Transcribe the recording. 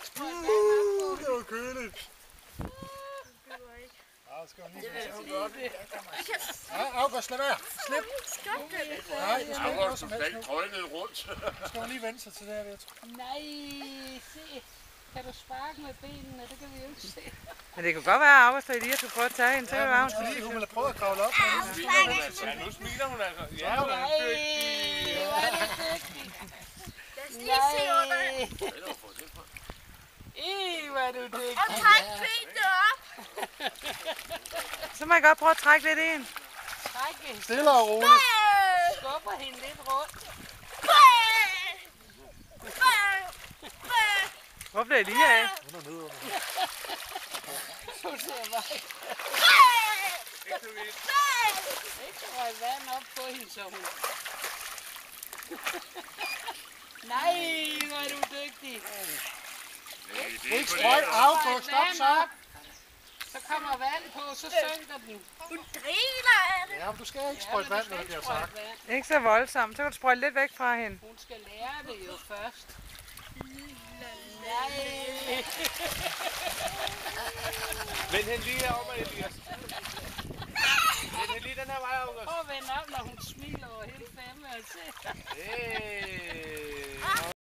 ikke sprøjte vand op på. Det var køligt. Ja, skal hun lige August, lad være. Slip. Nej, det skal ikke noget som helst nu. Skal hun lige vende sig til det her, jeg tror. Nej, se. Kan du sparke med benene? Det kan vi jo ikke se. Men det kunne godt være, at August og Elias skulle prøve at tage hende til. Ja, fordi hun ville prøve at kravle op. Ja, nu smiler hun altså. Ja, hun er dygtig. Hvor er det dygtig. Nej. Hvor er du dygtig. Og træk benene op. Så må jeg godt prøve at trække lidt ind. Træk hende. Stille og roligt. Skubber hende lidt rundt. Hvor blev Elias af? Hun er nede under. Du ser mig. Ikke røg vand op på hende, så hun. Nej, hvor er du dygtig. Ikke sprøjt, August, stop så. Så kommer vand på, så synker den. Hun griner af det. Ja, men du skal ikke sprøjte vand, når det bliver sagt. Ikke så voldsomt. Så kan du sprøjte lidt væk fra hende. Hun skal lære det jo først. Nej. Vend hende lige herover, Elias. Vend hende lige den her vej, August. Prøv at vende op, når hun smiler over hele femme. Hey.